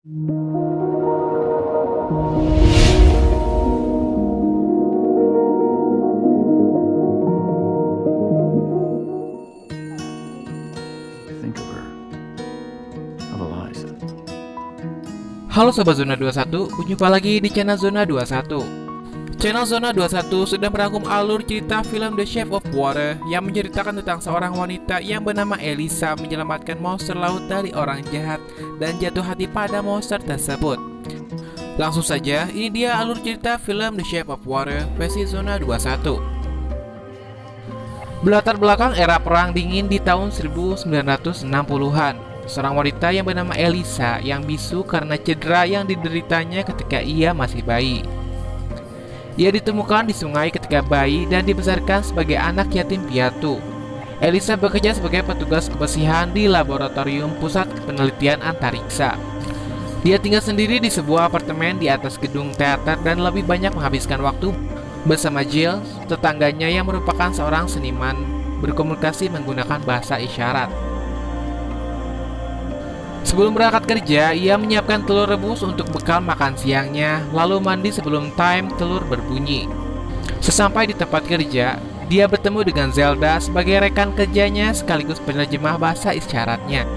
Think of her, of Eliza. Halo Sobat Zona 21, berjumpa lagi di channel Zona 21. Channel Zona 21 sudah merangkum alur cerita film The Shape of Water yang menceritakan tentang seorang wanita yang bernama Elisa menyelamatkan monster laut dari orang jahat dan jatuh hati pada monster tersebut. Langsung saja, ini dia alur cerita film The Shape of Water versi Zona 21. Berlatar belakang era Perang Dingin di tahun 1960-an. Seorang wanita yang bernama Elisa yang bisu karena cedera yang dideritanya ketika ia masih bayi. Ia ditemukan di sungai ketika bayi dan dibesarkan sebagai anak yatim piatu. Elisa bekerja sebagai petugas kebersihan di laboratorium pusat penelitian antariksa. Dia tinggal sendiri di sebuah apartemen di atas gedung teater dan lebih banyak menghabiskan waktu bersama Jill, tetangganya yang merupakan seorang seniman berkomunikasi menggunakan bahasa isyarat. Sebelum berangkat kerja, ia menyiapkan telur rebus untuk bekal makan siangnya, lalu mandi sebelum time telur berbunyi. Sesampai di tempat kerja, dia bertemu dengan Zelda sebagai rekan kerjanya sekaligus penerjemah bahasa isyaratnya.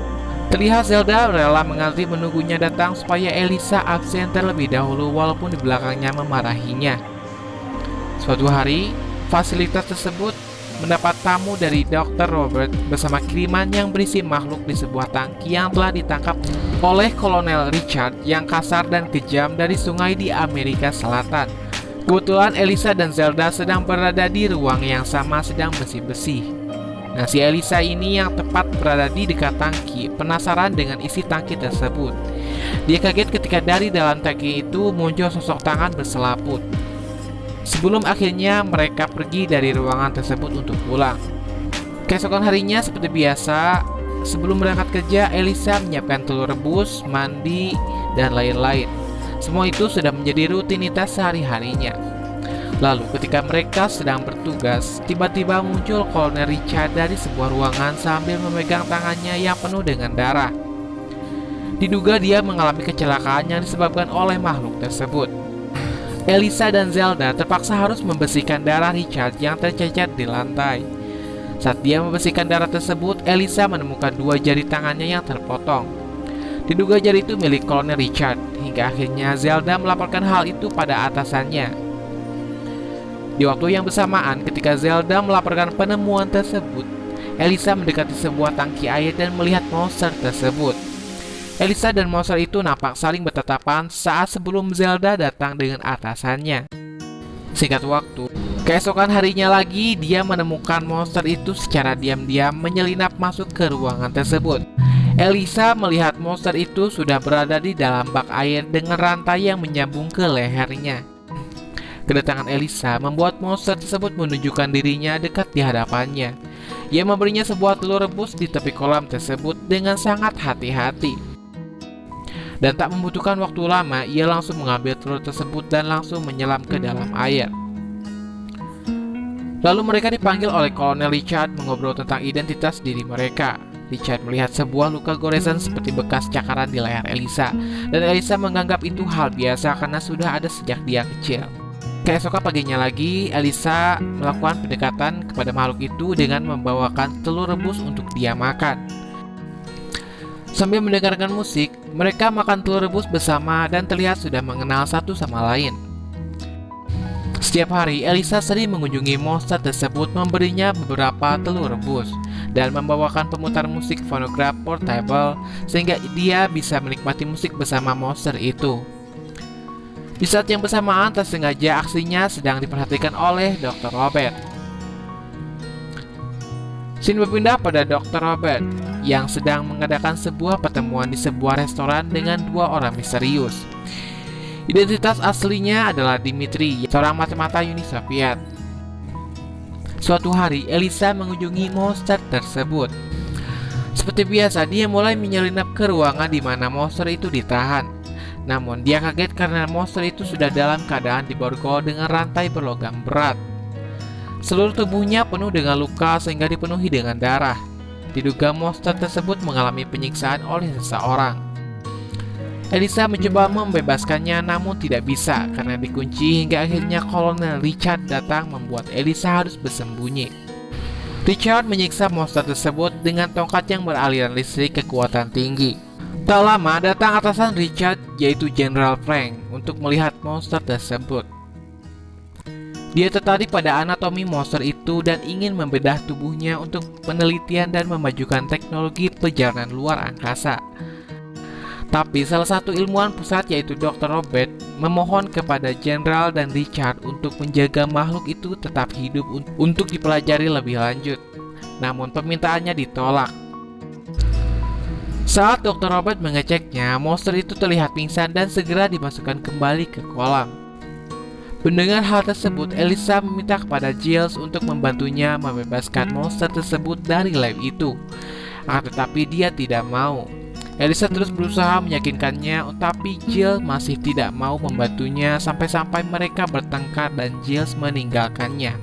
Terlihat Zelda rela mengantri menunggunya datang supaya Elisa absen terlebih dahulu walaupun di belakangnya memarahinya. Suatu hari, fasilitas tersebut mendapat tamu dari Dr. Robert bersama kiriman yang berisi makhluk di sebuah tangki yang telah ditangkap oleh Kolonel Richard yang kasar dan kejam dari sungai di Amerika Selatan. Kebetulan Elisa dan Zelda sedang berada di ruang yang sama sedang bersih-bersih. Nah, si Elisa ini yang tepat berada di dekat tangki, penasaran dengan isi tangki tersebut. Dia kaget ketika dari dalam tangki itu muncul sosok tangan berselaput. Sebelum akhirnya mereka pergi dari ruangan tersebut untuk pulang. Keesokan harinya seperti biasa, sebelum berangkat kerja, Elisa menyiapkan telur rebus, mandi, dan lain-lain. Semua itu sudah menjadi rutinitas sehari-harinya. Lalu ketika mereka sedang bertugas, tiba-tiba muncul Kolonel Richard dari sebuah ruangan sambil memegang tangannya yang penuh dengan darah. Diduga dia mengalami kecelakaan yang disebabkan oleh makhluk tersebut. Elisa dan Zelda terpaksa harus membersihkan darah Richard yang tercecer di lantai. Saat dia membersihkan darah tersebut, Elisa menemukan dua jari tangannya yang terpotong. Diduga jari itu milik Kolonel Richard, hingga akhirnya Zelda melaporkan hal itu pada atasannya. Di waktu yang bersamaan, ketika Zelda melaporkan penemuan tersebut, Elisa mendekati sebuah tangki air dan melihat monster tersebut. Elisa dan monster itu nampak saling bertatapan saat sebelum Zelda datang dengan atasannya. Singkat waktu, keesokan harinya lagi dia menemukan monster itu secara diam-diam menyelinap masuk ke ruangan tersebut. Elisa melihat monster itu sudah berada di dalam bak air dengan rantai yang menyambung ke lehernya. Kedatangan Elisa membuat monster tersebut menunjukkan dirinya dekat di hadapannya. Ia memberinya sebuah telur rebus di tepi kolam tersebut dengan sangat hati-hati. Dan tak membutuhkan waktu lama, ia langsung mengambil telur tersebut dan langsung menyelam ke dalam air. Lalu mereka dipanggil oleh Kolonel Richard mengobrol tentang identitas diri mereka. Richard melihat sebuah luka goresan seperti bekas cakaran di leher Elisa, dan Elisa menganggap itu hal biasa karena sudah ada sejak dia kecil. Keesokan paginya lagi, Elisa melakukan pendekatan kepada makhluk itu dengan membawakan telur rebus untuk dia makan. Sambil mendengarkan musik, mereka makan telur rebus bersama dan terlihat sudah mengenal satu sama lain. Setiap hari, Elisa sering mengunjungi monster tersebut, memberinya beberapa telur rebus dan membawakan pemutar musik fonograf portable sehingga dia bisa menikmati musik bersama monster itu. Di saat yang bersamaan, tak sengaja aksinya sedang diperhatikan oleh Dr. Robert. Scene berpindah pada Dr. Robert yang sedang mengadakan sebuah pertemuan di sebuah restoran dengan dua orang misterius. Identitas aslinya adalah Dimitri, seorang mata-mata Uni Soviet. Suatu hari, Elisa mengunjungi monster tersebut. Seperti biasa, dia mulai menyelinap ke ruangan di mana monster itu ditahan. Namun, dia kaget karena monster itu sudah dalam keadaan diborgol dengan rantai berlogam berat. Seluruh tubuhnya penuh dengan luka sehingga dipenuhi dengan darah. Diduga monster tersebut mengalami penyiksaan oleh seseorang. Elisa mencoba membebaskannya namun tidak bisa karena dikunci hingga akhirnya Kolonel Richard datang membuat Elisa harus bersembunyi. Richard menyiksa monster tersebut dengan tongkat yang beraliran listrik kekuatan tinggi. Tak lama datang atasan Richard yaitu General Frank untuk melihat monster tersebut. Dia tertarik pada anatomi monster itu dan ingin membedah tubuhnya untuk penelitian dan memajukan teknologi perjalanan luar angkasa. Tapi salah satu ilmuwan pusat yaitu Dr. Robert memohon kepada Jenderal dan Richard untuk menjaga makhluk itu tetap hidup untuk dipelajari lebih lanjut. Namun permintaannya ditolak. Saat Dr. Robert mengeceknya, monster itu terlihat pingsan dan segera dimasukkan kembali ke kolam. Mendengar hal tersebut, Elisa meminta kepada Giles untuk membantunya membebaskan monster tersebut dari lab itu. Tetapi dia tidak mau. Elisa terus berusaha meyakinkannya, tapi Giles masih tidak mau membantunya sampai-sampai mereka bertengkar dan Giles meninggalkannya.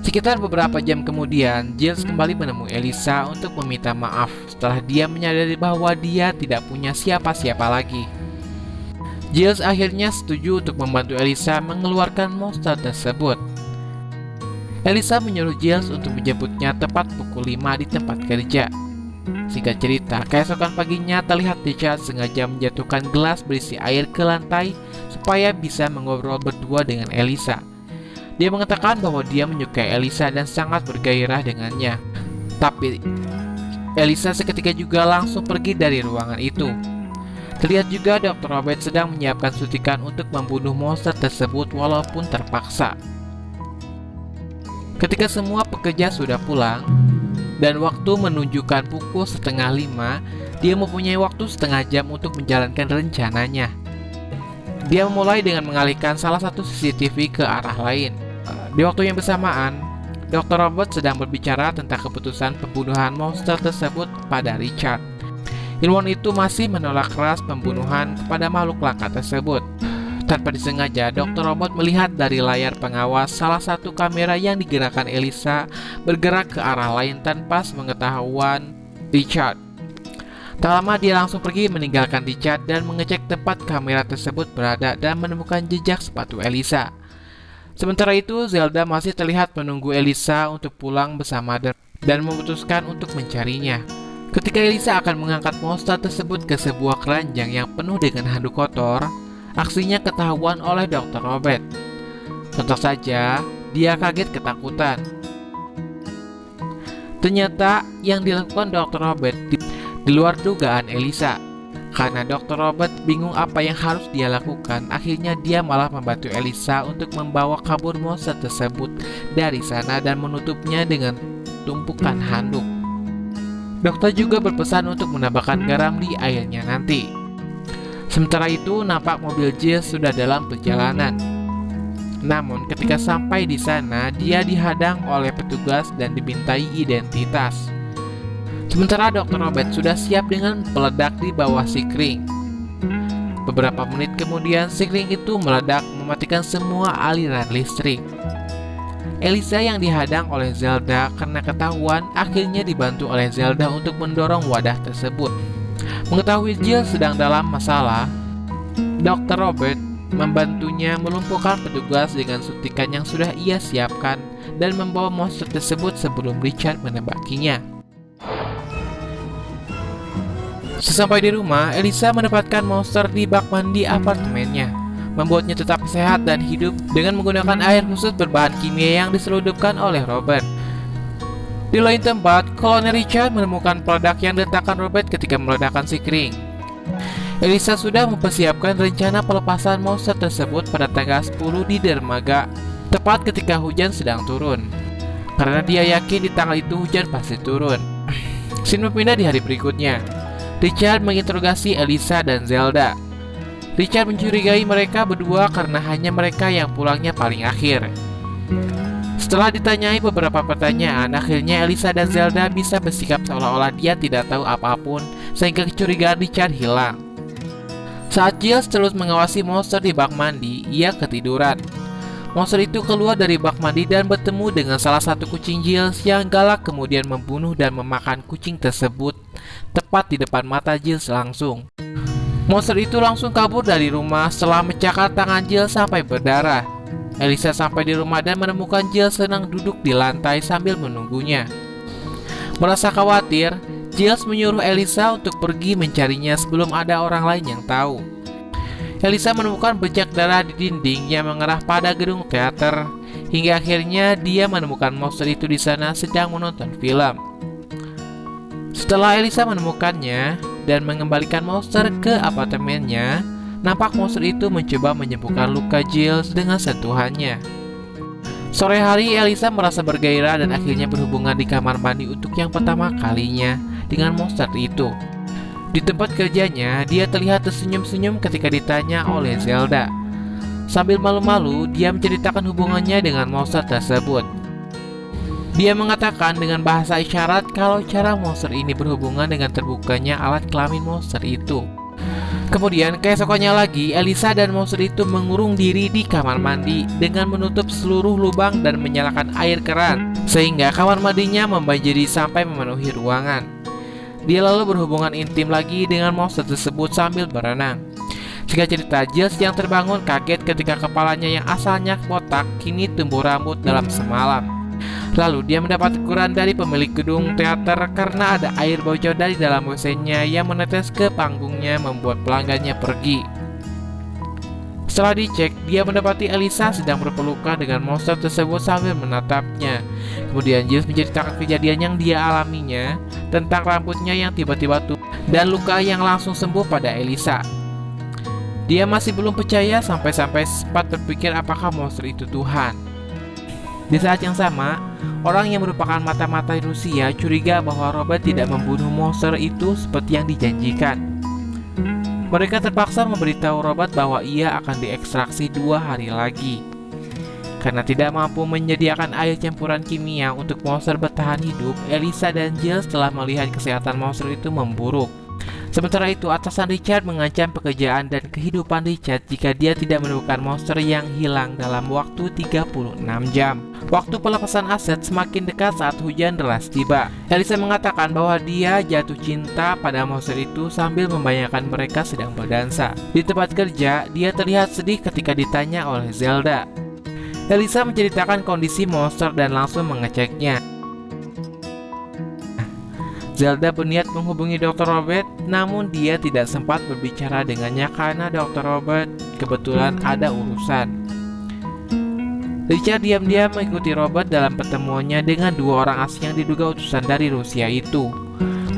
Sekitar beberapa jam kemudian, Giles kembali menemui Elisa untuk meminta maaf setelah dia menyadari bahwa dia tidak punya siapa-siapa lagi. Giles akhirnya setuju untuk membantu Elisa mengeluarkan monster tersebut. Elisa menyuruh Giles untuk menjemputnya tepat pukul 5 di tempat kerja. Singkat cerita, keesokan paginya terlihat Richard sengaja menjatuhkan gelas berisi air ke lantai supaya bisa mengobrol berdua dengan Elisa. Dia mengatakan bahwa dia menyukai Elisa dan sangat bergairah dengannya. Tapi Elisa seketika juga langsung pergi dari ruangan itu. Terlihat juga Dr. Robert sedang menyiapkan suntikan untuk membunuh monster tersebut walaupun terpaksa. Ketika semua pekerja sudah pulang dan waktu menunjukkan pukul 4:30, dia mempunyai waktu setengah jam untuk menjalankan rencananya. Dia memulai dengan mengalihkan salah satu CCTV ke arah lain. Di waktu yang bersamaan, Dr. Robert sedang berbicara tentang keputusan pembunuhan monster tersebut pada Richard. Ilmuwan itu masih menolak keras pembunuhan kepada makhluk langka tersebut. Tanpa disengaja, Dr. Robert melihat dari layar pengawas salah satu kamera yang digerakkan Elisa bergerak ke arah lain tanpa sepengetahuan Richard. Tak lama dia langsung pergi meninggalkan Richard dan mengecek tempat kamera tersebut berada dan menemukan jejak sepatu Elisa. Sementara itu, Zelda masih terlihat menunggu Elisa untuk pulang bersama dan memutuskan untuk mencarinya. Ketika Elisa akan mengangkat monster tersebut ke sebuah keranjang yang penuh dengan handuk kotor, aksinya ketahuan oleh Dr. Robert. Tentu saja, dia kaget ketakutan. Ternyata yang dilakukan Dr. Robert di luar dugaan Elisa. Karena Dr. Robert bingung apa yang harus dia lakukan, akhirnya dia malah membantu Elisa untuk membawa kabur monster tersebut dari sana dan menutupnya dengan tumpukan handuk. Dokter juga berpesan untuk menambahkan garam di airnya nanti. Sementara itu, nampak mobil Giles sudah dalam perjalanan. Namun, ketika sampai di sana, dia dihadang oleh petugas dan dimintai identitas. Sementara Dr. Robert sudah siap dengan peledak di bawah sikring. Beberapa menit kemudian, sikring itu meledak mematikan semua aliran listrik. Elisa yang dihadang oleh Zelda karena ketahuan akhirnya dibantu oleh Zelda untuk mendorong wadah tersebut. Mengetahui Giles sedang dalam masalah, Dr. Robert membantunya melumpuhkan petugas dengan suntikan yang sudah ia siapkan dan membawa monster tersebut sebelum Richard menembakinya. Sesampai di rumah, Elisa mendapatkan monster di bak mandi apartemennya, membuatnya tetap sehat dan hidup dengan menggunakan air khusus berbahan kimia yang diselundupkan oleh Robert. Di lain tempat, Kolonel Richard menemukan peledak yang diletakkan Robert ketika meledakkan sikring. Elisa sudah mempersiapkan rencana pelepasan monster tersebut pada tanggal 10 di dermaga, tepat ketika hujan sedang turun. Karena dia yakin di tanggal itu hujan pasti turun. Scene berpindah di hari berikutnya. Richard menginterogasi Elisa dan Zelda. Richard mencurigai mereka berdua karena hanya mereka yang pulangnya paling akhir. Setelah ditanyai beberapa pertanyaan, akhirnya Elisa dan Zelda bisa bersikap seolah-olah dia tidak tahu apapun, sehingga kecurigaan Richard hilang. Saat Giles terus mengawasi monster di bak mandi, ia ketiduran. Monster itu keluar dari bak mandi dan bertemu dengan salah satu kucing Giles yang galak, kemudian membunuh dan memakan kucing tersebut tepat di depan mata Giles langsung. Monster itu langsung kabur dari rumah setelah mencakar tangan Giles sampai berdarah. Elisa sampai di rumah dan menemukan Giles sedang duduk di lantai sambil menunggunya. Merasa khawatir, Giles menyuruh Elisa untuk pergi mencarinya sebelum ada orang lain yang tahu. Elisa menemukan bercak darah di dinding yang mengarah pada gedung teater, hingga akhirnya dia menemukan monster itu di sana sedang menonton film. Setelah Elisa menemukannya dan mengembalikan monster ke apartemennya, nampak monster itu mencoba menyembuhkan luka Giles dengan sentuhannya. Sore hari, Elisa merasa bergairah dan akhirnya berhubungan di kamar mandi untuk yang pertama kalinya dengan monster itu. Di tempat kerjanya, dia terlihat tersenyum-senyum ketika ditanya oleh Zelda. Sambil malu-malu, dia menceritakan hubungannya dengan monster tersebut. Dia mengatakan dengan bahasa isyarat kalau cara monster ini berhubungan dengan terbukanya alat kelamin monster itu. Kemudian keesokannya lagi, Elisa dan monster itu mengurung diri di kamar mandi dengan menutup seluruh lubang dan menyalakan air keran, sehingga kamar mandinya membanjiri sampai memenuhi ruangan. Dia lalu berhubungan intim lagi dengan monster tersebut sambil berenang. Singkat cerita, Giles yang terbangun kaget ketika kepalanya yang asalnya botak kini tumbuh rambut dalam semalam. Lalu dia mendapat teguran dari pemilik gedung teater karena ada air bocor dari dalam WC-nya yang menetes ke panggungnya, membuat pelanggannya pergi. Setelah dicek, dia mendapati Elisa sedang berpelukan dengan monster tersebut sambil menatapnya. Kemudian Giles menceritakan kejadian yang dia alaminya tentang rambutnya yang tiba-tiba tumbuh dan luka yang langsung sembuh pada Elisa. Dia masih belum percaya sampai-sampai sempat berpikir apakah monster itu Tuhan. Di saat yang sama, orang yang merupakan mata-mata Rusia curiga bahwa Robert tidak membunuh monster itu seperti yang dijanjikan. Mereka terpaksa memberitahu Robert bahwa ia akan diekstraksi 2 hari lagi. Karena tidak mampu menyediakan air campuran kimia untuk monster bertahan hidup, Elisa dan Giles telah melihat kesehatan monster itu memburuk. Sementara itu, atasan Richard mengancam pekerjaan dan kehidupan Richard jika dia tidak menemukan monster yang hilang dalam waktu 36 jam. Waktu pelepasan aset semakin dekat saat hujan deras tiba. Elisa mengatakan bahwa dia jatuh cinta pada monster itu sambil membayangkan mereka sedang berdansa. Di tempat kerja, dia terlihat sedih ketika ditanya oleh Zelda. Elisa menceritakan kondisi monster dan langsung mengeceknya. Zelda berniat menghubungi Dr. Robert, namun dia tidak sempat berbicara dengannya karena Dr. Robert kebetulan ada urusan. Richard diam-diam mengikuti Robert dalam pertemuannya dengan 2 orang asing yang diduga utusan dari Rusia itu.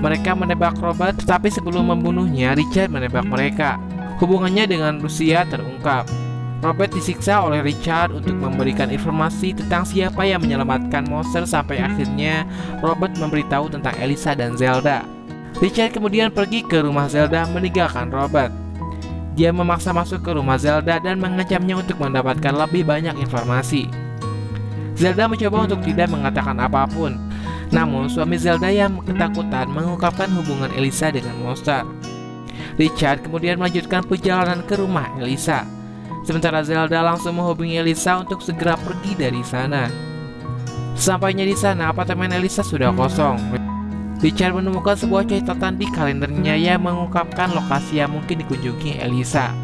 Mereka menebak Robert, tetapi sebelum membunuhnya, Richard menebak mereka. Hubungannya dengan Rusia terungkap. Robert disiksa oleh Richard untuk memberikan informasi tentang siapa yang menyelamatkan monster sampai akhirnya Robert memberitahu tentang Elisa dan Zelda. Richard kemudian pergi ke rumah Zelda meninggalkan Robert. Dia memaksa masuk ke rumah Zelda dan mengancamnya untuk mendapatkan lebih banyak informasi. Zelda mencoba untuk tidak mengatakan apapun. Namun suami Zelda yang ketakutan mengungkapkan hubungan Elisa dengan monster. Richard kemudian melanjutkan perjalanan ke rumah Elisa. Sementara Zelda langsung menghubungi Elisa untuk segera pergi dari sana. Sampainya di sana, apartemen Elisa sudah kosong. Richard menemukan sebuah catatan di kalendernya yang mengungkapkan lokasi yang mungkin dikunjungi Elisa.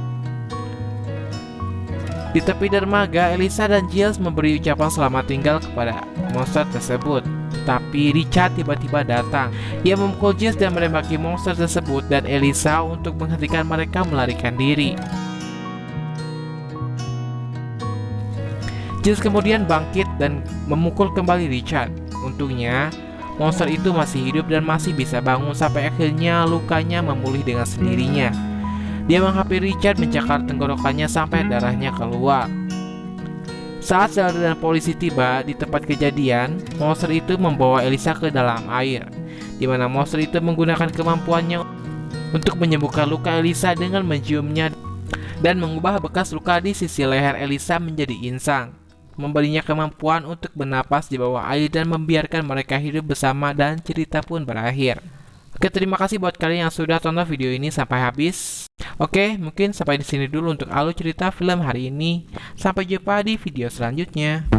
Di tepi dermaga, Elisa dan Giles memberi ucapan selamat tinggal kepada monster tersebut. Tapi Richard tiba-tiba datang. Ia memukul Giles dan menembaki monster tersebut dan Elisa untuk menghentikan mereka melarikan diri. Giles kemudian bangkit dan memukul kembali Richard. Untungnya, monster itu masih hidup dan masih bisa bangun sampai akhirnya lukanya memulih dengan sendirinya. Dia menghampiri Richard, mencakar tenggorokannya sampai darahnya keluar. Saat Zelda dan polisi tiba di tempat kejadian, monster itu membawa Elisa ke dalam air, di mana monster itu menggunakan kemampuannya untuk menyembuhkan luka Elisa dengan menciumnya dan mengubah bekas luka di sisi leher Elisa menjadi insang, memberinya kemampuan untuk bernapas di bawah air dan membiarkan mereka hidup bersama, dan cerita pun berakhir. Oke, terima kasih buat kalian yang sudah tonton video ini sampai habis. Oke, mungkin sampai di sini dulu untuk alur cerita film hari ini. Sampai jumpa di video selanjutnya.